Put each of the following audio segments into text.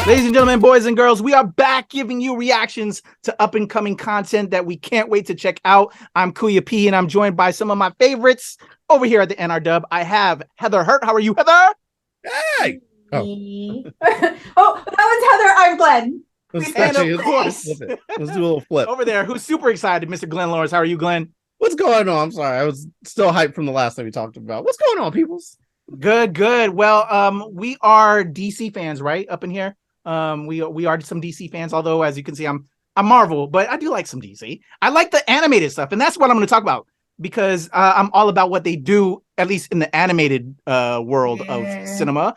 Ladies and gentlemen, boys and girls, we are back giving you reactions to up-and-coming content that we can't wait to check out. I'm Kuya P, and I'm joined by some of my favorites over here at the NRW. I have Heather Hurt. How are you, Heather? Hey! Oh, that was Heather. I'm Glenn. And of course, let's do a little flip. Over there, who's super excited, Mr. Glenn Lawrence. How are you, Glenn? What's going on? I'm sorry. I was still hyped from the last time we talked about. What's going on, peoples? Good. Well, we are DC fans, right? Up in here. We are some DC fans, although as you can see, I'm Marvel, but I do like some DC. I like the animated stuff, and that's what I'm going to talk about because I'm all about what they do, at least in the animated world of cinema.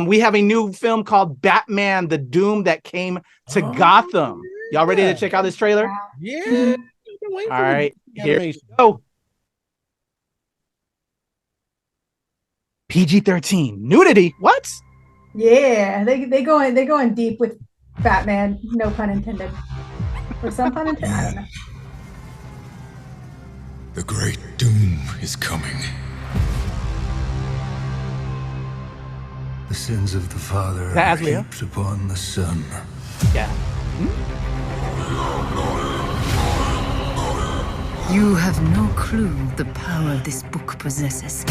We have a new film called Batman: The Doom that came to Gotham. Y'all ready to check out this trailer? Yeah. All right, here we go. PG-13 nudity. What? Yeah, they going deep with Batman. No pun intended. Or some pun intended. I don't know. The great doom is coming. The sins of the father are heaped upon the son. Yeah. You have no clue the power this book possesses.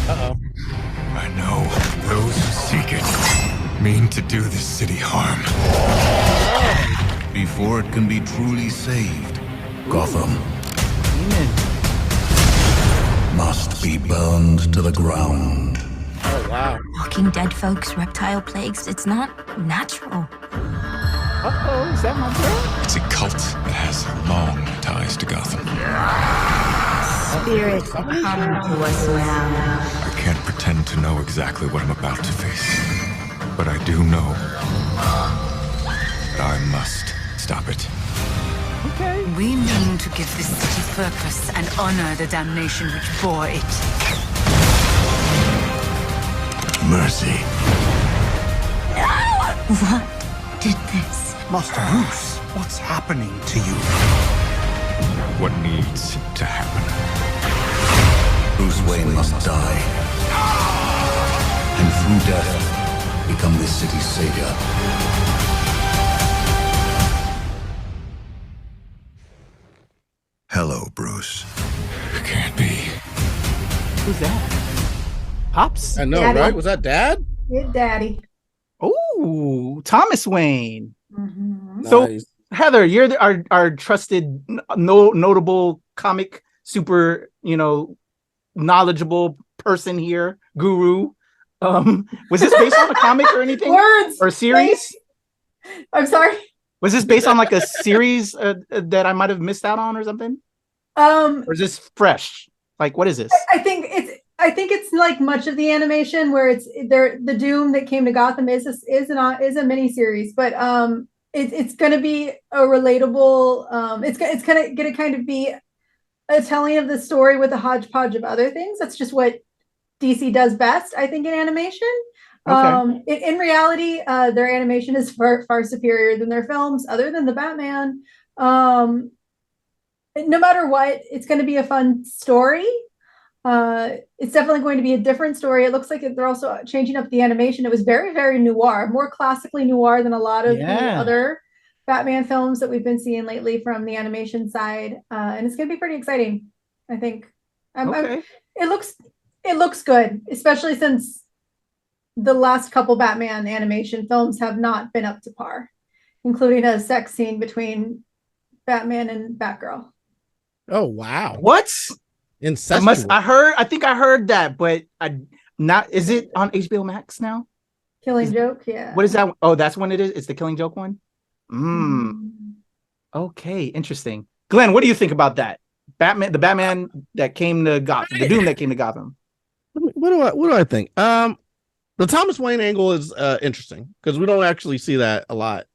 Uh-oh. I know those who seek it mean to do this city harm. Before it can be truly saved, Gotham must be burned to the ground. Oh, wow. Walking dead folks, reptile plagues, it's not natural. Uh-oh, is that my girl? It's a cult that has long ties to Gotham. Spirits come to us now. I can't pretend to know exactly what I'm about to face, but I do know that I must stop it. Okay. We mean to give this city purpose and honor the damnation which bore it. Mercy. No! What did this? Master Bruce, what's happening to you? What needs to happen? Bruce Wayne must die. And through death, become this city's savior. Hello, Bruce. It can't be. Who's that? Pops? I know, Daddy. right? Was that Dad? Good daddy. Oh, Thomas Wayne. Mm-hmm. So, Nice. Heather, you're our trusted, notable comic, super, knowledgeable person here, guru. Was this based on a comic or anything? Words Or series? I'm sorry. Was this based on like a series that I might have missed out on or something? Or is this fresh? Like, what is this? I think it's like much of the animation where it's there. The Doom that came to Gotham is a mini series, but it's going to be a relatable. It's going to kind of be a telling of the story with a hodgepodge of other things. That's just what DC does best, I think, in animation. Okay. In reality, their animation is far superior than their films, other than the Batman. No matter what, it's going to be a fun story. It's definitely going to be a different story. It looks like they're also changing up the animation. It was very, very noir, more classically noir than a lot of the other Batman films that we've been seeing lately from the animation side. And it's going to be pretty exciting, I think. It looks good, especially since the last couple Batman animation films have not been up to par, including a sex scene between Batman and Batgirl. Oh, wow. What? Incestuous. I think I heard that, but is it on HBO Max now? Killing Joke, yeah. What is that? Oh, that's when it is? It's the Killing Joke one? Mm. Okay, interesting. Glenn, what do you think about that? The Batman that came to Gotham, the Doom that came to Gotham. What do I think? The Thomas Wayne angle is interesting because we don't actually see that a lot.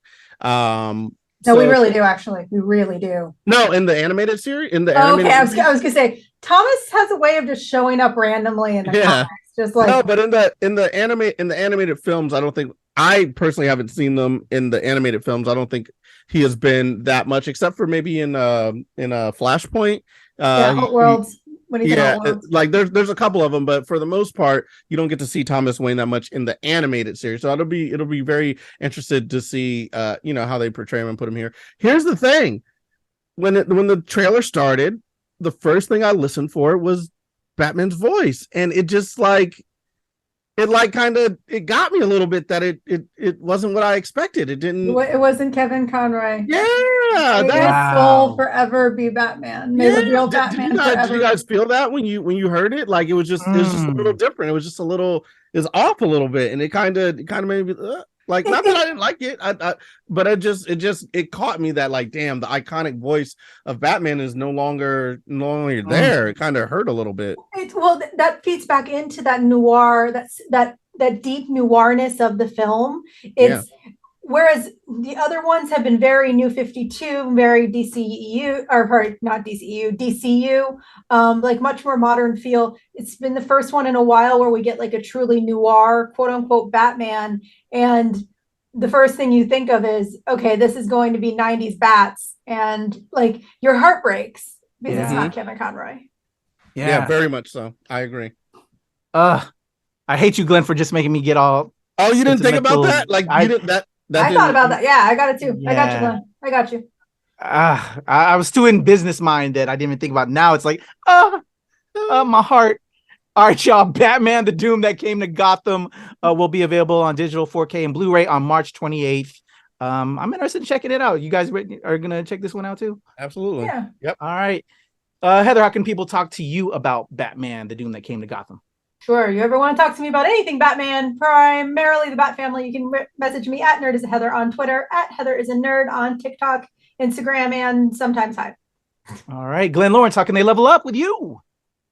No, we really do, actually. We really do. No, in the animated series? Okay, I was gonna say Thomas has a way of just showing up randomly in the comics. Just like no, but in the animated films, I personally haven't seen them in the animated films. I don't think he has been that much, except for maybe in Flashpoint. Worlds. when he's in Yeah, all of them. like there's a couple of them, but for the most part, you don't get to see Thomas Wayne that much in the animated series. So it'll be very interested to see how they portray him and put him here. Here's the thing. When the trailer started, the first thing I listened for was Batman's voice, and it just it got me a little bit that it wasn't what I expected. It didn't. It wasn't Kevin Conroy. Yeah, May his Wow. soul forever be Batman. May the real Batman did you guys forever. feel that when you heard it? Like it was just a little different. It was just a little is off a little bit, and it kind of made me like not that I didn't like it, but it caught me that like damn, the iconic voice of Batman is no longer there. It kind of hurt a little bit. That feeds back into that noir, that deep noirness of the film. Whereas the other ones have been very New 52, very DCEU, or sorry, not DCEU, DCU, like much more modern feel. It's been the first one in a while where we get like a truly noir, quote unquote, Batman. And the first thing you think of is, okay, this is going to be 90s Bats. And like your heart breaks because it's not Kevin Conroy. Yeah, very much so. I agree. I hate you, Glenn, for just making me get all. Oh, you didn't think about that? Like you didn't that. I thought about that. Yeah, I got it too. Yeah. I got you, Glenn. I got you. I was too in business mind that I didn't even think about. Now it's like, my heart. All right, y'all. Batman: The Doom That Came to Gotham will be available on digital 4K and Blu-ray on March 28th. I'm interested in checking it out. You guys are gonna check this one out too? Absolutely. Yeah. Yep. All right. Heather, how can people talk to you about Batman: The Doom That Came to Gotham? Sure. You ever want to talk to me about anything Batman, primarily the Bat family, you can message me at NerdIsAHeather on Twitter, at HeatherIsANerd on TikTok, Instagram, and sometimes Hive. All right. Glenn Lawrence, how can they level up with you?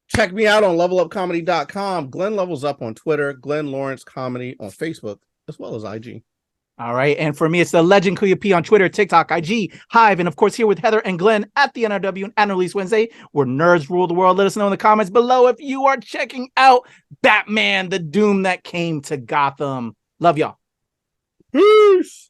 Check me out on levelupcomedy.com. Glenn Levels Up on Twitter, Glenn Lawrence Comedy on Facebook, as well as IG. All right. And for me, it's the legend Kuya P on Twitter, TikTok, IG, Hive, and of course here with Heather and Glenn at the NRW and Release Wednesday, where nerds rule the world. Let us know in the comments below if you are checking out Batman: The Doom That Came to Gotham. Love y'all. Peace.